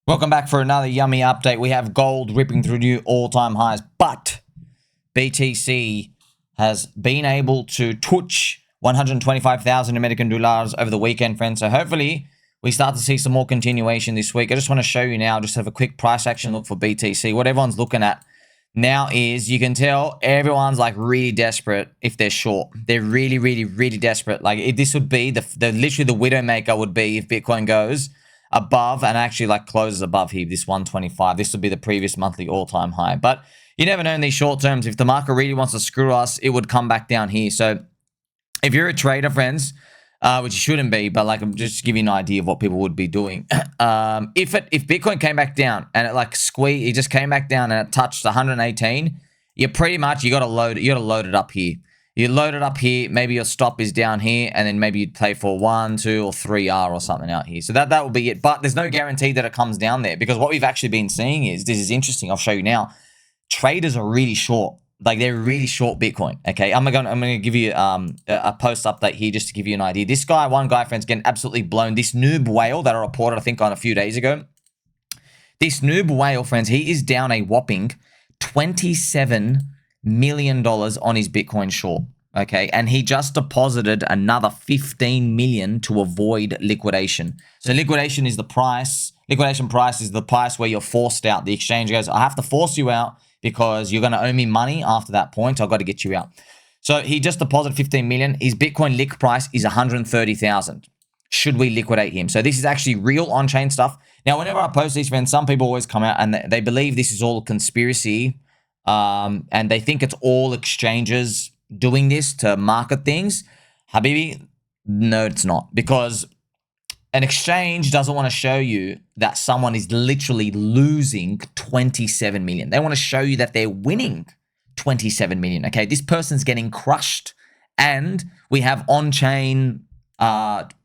Welcome back for another yummy update. We have gold ripping through new all-time highs, but BTC has been able to touch 125,000 American dollars over the weekend, friends. So hopefully we start to see some more continuation this week. I just want to show you now, just have a quick price action look for BTC. What everyone's looking at now is you can tell everyone's like really desperate if they're short. They're really desperate. Like this would be literally the widowmaker would be if Bitcoin goes above and actually like closes above here, this 125. This would be the previous monthly all-time high. But you never know in these short terms. If the market really wants to screw us, it would come back down here. So if you're a trader, friends, which you shouldn't be, but like I'm just giving you an idea of what people would be doing. If Bitcoin came back down and it like squeezed, it just came back down and it touched 118, you gotta load it up here. You load it up here, maybe your stop is down here, and then maybe you'd play for 1, 2, or 3R or something out here. So that will be it. But there's no guarantee that it comes down there, because what we've actually been seeing is, this is interesting, I'll show you now, traders are really short. Like they're really short Bitcoin. Okay, I'm gonna give you a post update here just to give you an idea. This guy, one guy, friends, getting absolutely blown. This Noob whale that I reported, I think, on a few days ago. This Noob whale, friends, he is down a whopping $27 million on his Bitcoin short. Okay, and he just deposited another 15 million to avoid liquidation. So liquidation is the price. Liquidation price is the price where you're forced out. The exchange goes, I have to force you out because you're going to owe me money after that point. I've got to get you out. So he just deposited 15 million. His Bitcoin lick price is 130,000. Should we liquidate him? So this is actually real on-chain stuff. Now, whenever I post these, friends, some people always come out and they believe this is all a conspiracy, and they think it's all exchanges doing this to market things. Habibi, no, it's not, because an exchange doesn't want to show you that someone is literally losing 27 million. They want to show you that they're winning 27 million. Okay, this person's getting crushed, and we have on-chain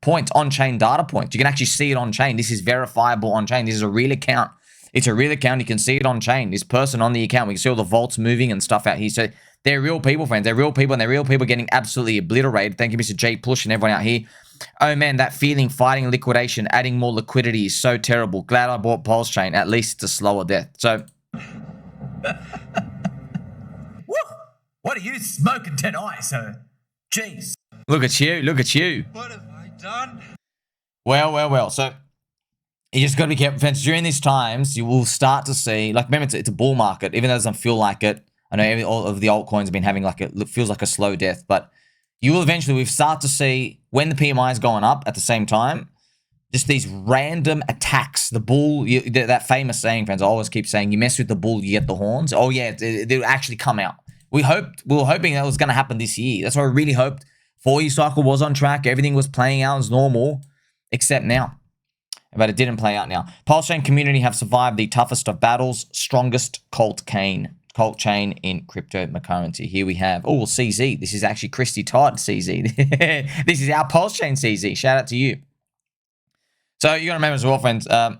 points, on-chain data points. You can actually see it on-chain. This is verifiable on-chain. This is a real account. It's a real account. You can see it on-chain. This person on the account, we can see all the vaults moving and stuff out here. So they're real people, friends. They're real people, and they're real people getting absolutely obliterated. Thank you, Mr. J. Push and everyone out here. Oh, man, that feeling, fighting liquidation, adding more liquidity is so terrible. Glad I bought PulseChain. At least it's a slower death. So, woo! What are you smoking tonight, sir? Jeez. Look at you. Look at you. What have I done? Well. So you just got to be careful, friends. During these times, you will start to see, like, remember, it's a bull market, even though it doesn't feel like it. I know all of the altcoins have been having like it feels like a slow death, but you will eventually, we've started to see when the PMI is going up at the same time, just these random attacks. The bull, that famous saying, friends, I always keep saying, you mess with the bull, you get the horns. Oh yeah, they'll actually come out. We were hoping that was going to happen this year. That's what I really hoped. 4-year cycle was on track. Everything was playing out as normal, except now. But it didn't play out now. PulseChain community have survived the toughest of battles, strongest cult chain in cryptocurrency. Here we have, oh, CZ. This is actually Christy Todd, CZ. This is our PulseChain CZ. Shout out to you. So you got to remember as well, friends, the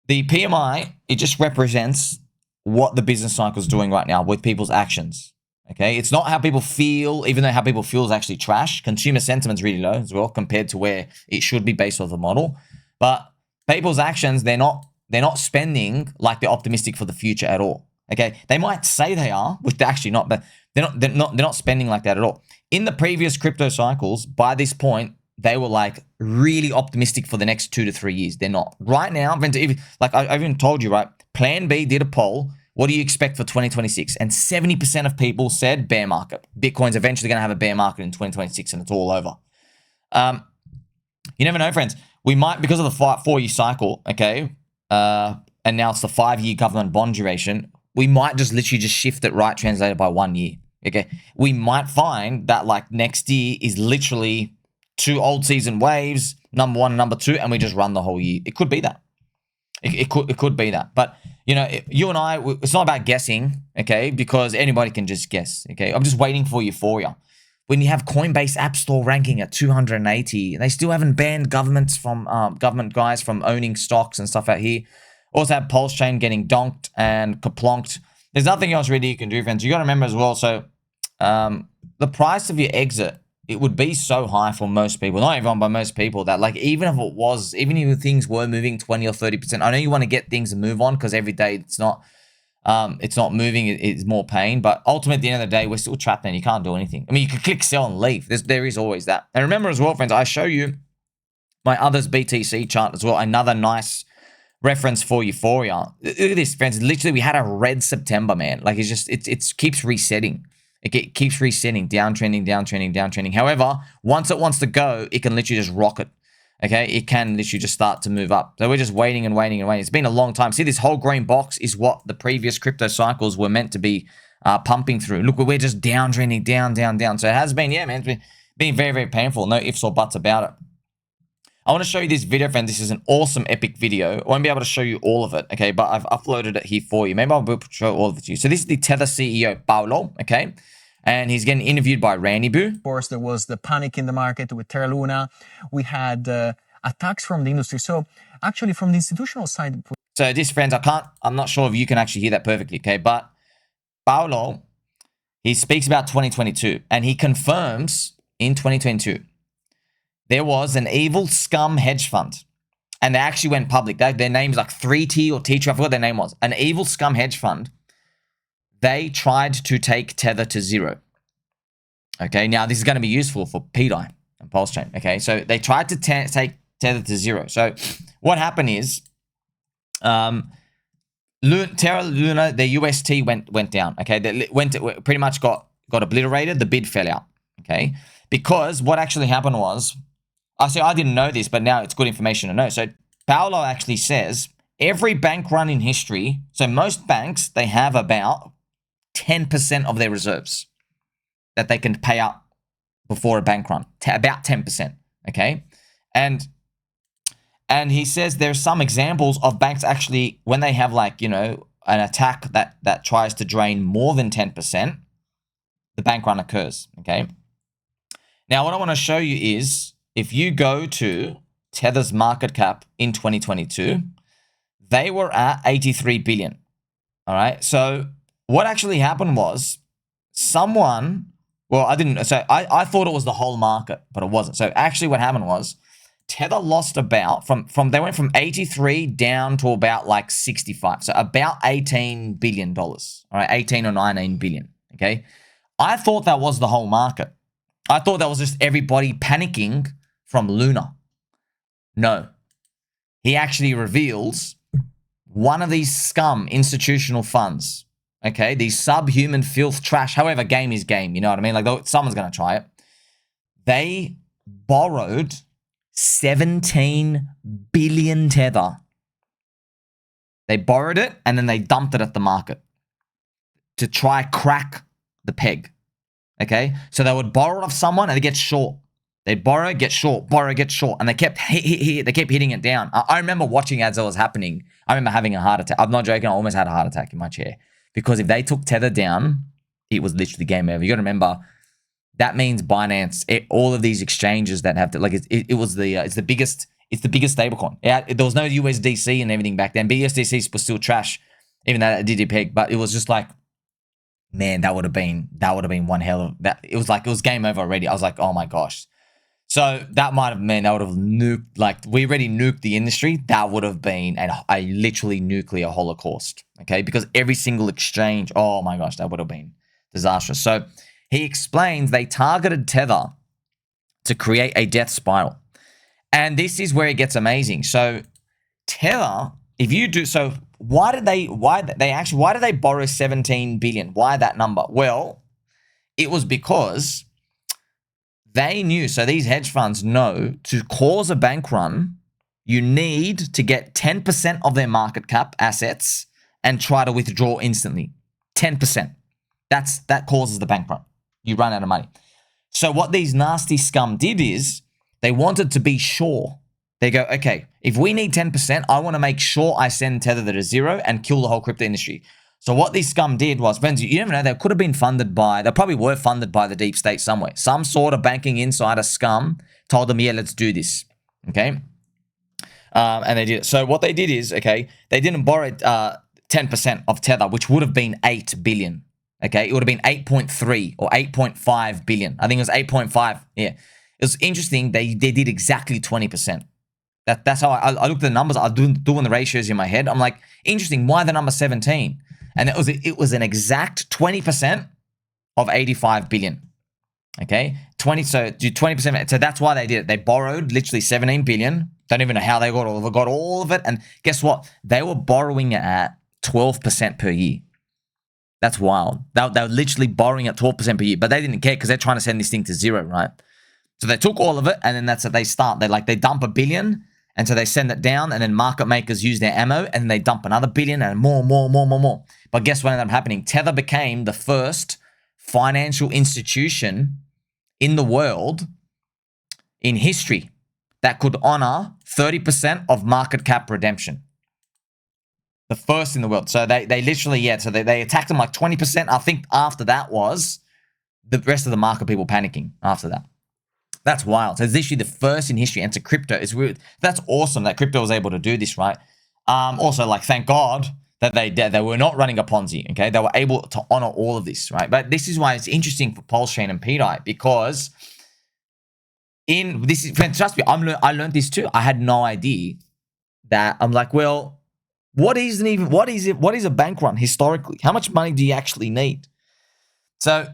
PMI, it just represents what the business cycle is doing right now with people's actions. Okay, it's not how people feel, even though how people feel is actually trash. Consumer sentiment's really low as well compared to where it should be based off the model. But people's actions, they're not spending like they're optimistic for the future at all. Okay, they might say they are, which they're actually not, but they're not spending like that at all. In the previous crypto cycles, by this point, they were like really optimistic for the next 2 to 3 years. They're not right now. Like I even told you, right? Plan B did a poll. What do you expect for 2026? And 70% of people said bear market. Bitcoin's eventually going to have a bear market in 2026, and it's all over. You never know, friends. We might, because of the 4-year cycle, okay, and now it's the 5-year government bond duration, we might just literally just shift it right, translated by 1 year. Okay, we might find that like next year is literally 2 old season waves, number 1 and number 2, and we just run the whole year. It could be that. It could be that. But you know, you and I, it's not about guessing, okay? Because anybody can just guess, okay? I'm just waiting for euphoria. When you have Coinbase App Store ranking at 280, they still haven't banned government guys from owning stocks and stuff out here. Also have PulseChain getting donked and kaplonked. There's nothing else really you can do, friends. You got to remember as well. So the price of your exit it would be so high for most people, not everyone, but most people, that like even if things were moving 20 or 30%, I know you want to get things and move on because every day it's not moving, it's more pain. But ultimately, at the end of the day, we're still trapped and you can't do anything. I mean, you can click sell and leave. There is always that. And remember as well, friends, I show you my others BTC chart as well. Another nice reference for Euphoria. Look at this, friends. Literally, we had a red September, man. Like it keeps resetting. It keeps resetting, downtrending, downtrending, downtrending. However, once it wants to go, it can literally just rocket. Okay, it can literally just start to move up. So we're just waiting and waiting and waiting. It's been a long time. See, this whole green box is what the previous crypto cycles were meant to be pumping through. Look, we're just downtrending, down, down, down. So it has been, yeah, man, it's been very, very painful. No ifs or buts about it. I want to show you this video, friend. This is an awesome, epic video. I won't be able to show you all of it, okay? But I've uploaded it here for you. Maybe I'll be able to show all of it to you. So this is the Tether CEO, Paulo, okay? And he's getting interviewed by Horny Bull. Of course, there was the panic in the market with Terra Luna. We had attacks from the industry. So actually from the institutional side. So this, friends, I'm not sure if you can actually hear that perfectly, okay? But Paulo, he speaks about 2022 and he confirms in 2022, there was an evil Scum hedge fund. And they actually went public. Their name's like 3T or T2. I forgot what their name was. An evil Scum hedge fund. They tried to take Tether to zero. Okay, now this is going to be useful for pDAI and PulseChain. Okay, so they tried to take Tether to zero. So what happened is, Terra Luna, the UST went down. Okay, they pretty much got obliterated. The bid fell out. Okay, because what actually happened was, I didn't know this, but now it's good information to know. So Paulo actually says every bank run in history. So most banks, they have about 10% of their reserves that they can pay out before a bank run. About 10%. Okay. And he says there's some examples of banks actually, when they have like, you know, an attack that tries to drain more than 10%, the bank run occurs. Okay. Now, what I want to show you is, if you go to Tether's market cap in 2022, they were at 83 billion. All right. So what actually happened was I thought it was the whole market, but it wasn't. So actually what happened was Tether lost about they went from 83 down to about like 65. So about $18 billion. All right. 18 or 19 billion. Okay. I thought that was the whole market. I thought that was just everybody panicking from Luna. No. He actually reveals one of these scum institutional funds, okay, these subhuman filth trash, however, game is game, you know what I mean? Like, someone's going to try it. They borrowed 17 billion Tether. They borrowed it and then they dumped it at the market to try crack the peg, okay? So they would borrow it off someone and they get short. They'd borrow, get short, borrow, get short. And they kept hitting it down. I remember watching as it was happening. I remember having a heart attack. I'm not joking. I almost had a heart attack in my chair. Because if they took Tether down, it was literally game over. You got to remember, that means Binance, all of these exchanges that have to, like, it's the biggest stablecoin. Yeah, there was no USDC and everything back then. BUSDC was still trash, even though it did peg. But it was just like, man, that would have been one hell of that. It was game over already. I was like, oh my gosh. So that might have meant that would have nuked, like, we already nuked the industry. That would have been a literally nuclear holocaust, okay? Because every single exchange, oh my gosh, that would have been disastrous. So he explains they targeted Tether to create a death spiral. And this is where it gets amazing. So Tether, if you do, so why did they borrow 17 billion? Why that number? Well, it was because they knew, so these hedge funds know, to cause a bank run, you need to get 10% of their market cap assets and try to withdraw instantly. 10%. That causes the bank run. You run out of money. So what these nasty scum did is they wanted to be sure. They go, okay, if we need 10%, I want to make sure I send Tether to zero and kill the whole crypto industry. So what these scum did was, friends, you never know, they could have been funded by, they probably were funded by the deep state somewhere. Some sort of banking insider scum told them, yeah, let's do this. Okay. And they did it. So what they did is, okay, they didn't borrow 10% of Tether, which would have been 8 billion. okay, it would have been 8.3 or 8.5 billion. I think it was 8.5. Yeah. It was interesting. They did exactly 20%. That's how I looked at the numbers. I was doing the ratios in my head. I'm like, interesting. Why the number 17? And it was an exact 20% of 85 billion. Okay, 20%. So that's why they did it. They borrowed literally 17 billion. Don't even know how they got all of it. And guess what? They were borrowing it at 12% per year. That's wild. They were literally borrowing at 12% per year, but they didn't care because they're trying to send this thing to zero, right? So they took all of it, and then that's what they start. They dump $1 billion, and so they send it down, and then market makers use their ammo, and then they dump another $1 billion and more. But guess what ended up happening? Tether became the first financial institution in the world, in history, that could honor 30% of market cap redemption. The first in the world. So they literally, so they attacked them like 20%. I think after that was the rest of the market people panicking after that. That's wild. So it's literally the first in history. And to crypto, it's weird. That's awesome that crypto was able to do this, right? Also, like, thank God that they were not running a Ponzi, okay? They were able to honor all of this, right? But this is why it's interesting for PulseChain and pDAI, because trust me, I learned this too. I had no idea that. I'm like, well, what is a bank run historically? How much money do you actually need? So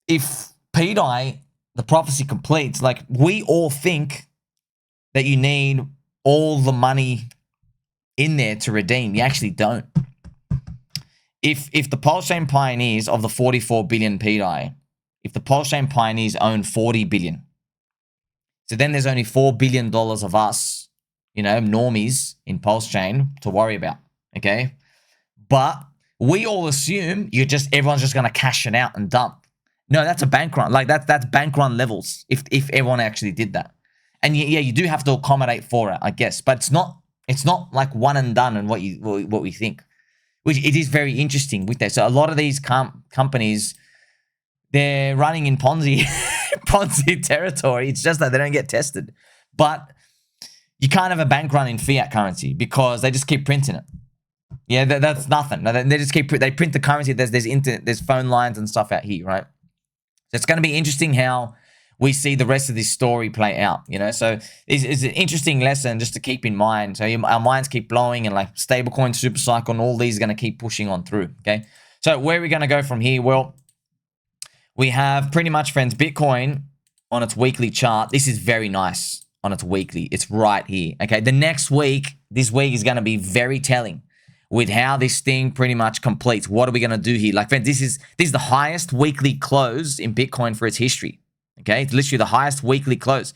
if pDAI, the prophecy completes, like, we all think that you need all the money in there to redeem. You actually don't. If the PulseChain pioneers of the 44 billion pDAI, if the PulseChain pioneers own 40 billion, so then there's only $4 billion of us, normies in PulseChain to worry about, okay? But we all assume everyone's just going to cash it out and dump. No, that's a bank run. Like, that's bank run levels if everyone actually did that. And yeah, you do have to accommodate for it, I guess. But it's not like one and done and what we think. Which it is very interesting with that. So a lot of these companies, they're running in Ponzi territory. It's just that they don't get tested. But you can't have a bank run in fiat currency because they just keep printing it. Yeah, that's nothing. They just they print the currency. There's internet, there's phone lines and stuff out here, right? So it's going to be interesting how we see the rest of this story play out, So it's an interesting lesson just to keep in mind. So our minds keep blowing, and like stablecoin, super cycle, and all these are going to keep pushing on through, okay? So where are we going to go from here? Well, we have pretty much, friends, Bitcoin on its weekly chart. This is very nice on its weekly. It's right here, okay? This week is going to be very telling with how this thing pretty much completes. What are we going to do here? Like, friends, this is the highest weekly close in Bitcoin for its history. Okay, it's literally the highest weekly close.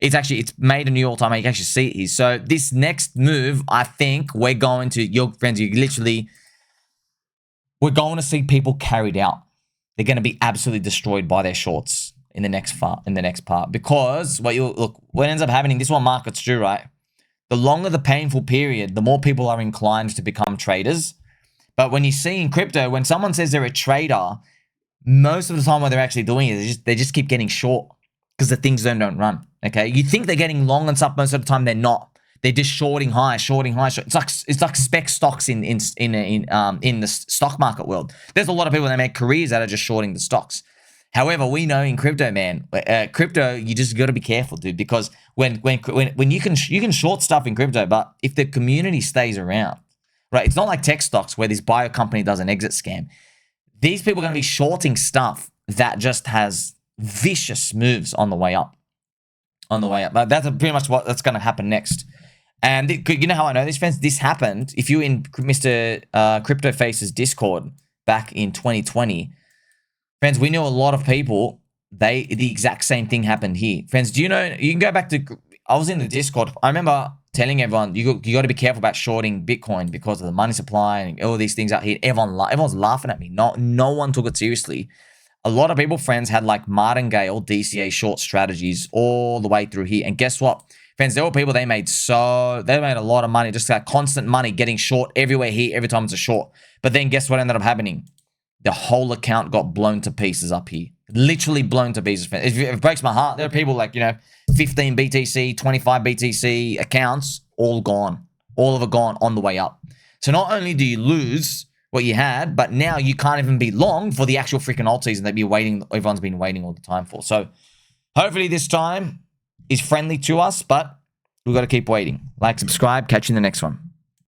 It's made a new all-time high. You can actually see it here. So this next move, I think we're going to, we're going to see people carried out. They're going to be absolutely destroyed by their shorts in the next part. Because what ends up happening, this is what markets do, right? The longer the painful period, the more people are inclined to become traders. But when you see in crypto, when someone says they're a trader, most of the time what they're actually doing is they just keep getting short because the things don't run, okay? You think they're getting long and stuff, most of the time they're not. They're just shorting high. It's like spec stocks in the stock market world. There's a lot of people that make careers out of just shorting the stocks. However, we know in crypto, man, crypto, you just got to be careful, dude, because when you can short stuff in crypto, but if the community stays around, right? It's not like tech stocks where this bio company does an exit scam. These people are going to be shorting stuff that just has vicious moves on the way up. But that's pretty much that's going to happen next. And you know how I know this, friends? This happened. If you're in Mr. Crypto Face's Discord back in 2020, friends, we know a lot of people, the exact same thing happened here. Friends, do you know, you can go back to, I was in the Discord. I remember telling everyone, you got to be careful about shorting Bitcoin because of the money supply and all these things out here. Everyone's laughing at me. No one took it seriously. A lot of people, friends, had like martingale DCA short strategies all the way through here. And guess what? Friends, there were people, they made a lot of money, just like constant money getting short everywhere here, every time it's a short. But then guess what ended up happening? The whole account got blown to pieces up here. Literally blown to pieces. It breaks my heart. There are people like, 15 BTC, 25 BTC accounts, all gone. All of it gone on the way up. So not only do you lose what you had, but now you can't even be long for the actual freaking alt season that everyone's been waiting all the time for. So hopefully this time is friendly to us, but we've got to keep waiting. Like, subscribe, catch you in the next one.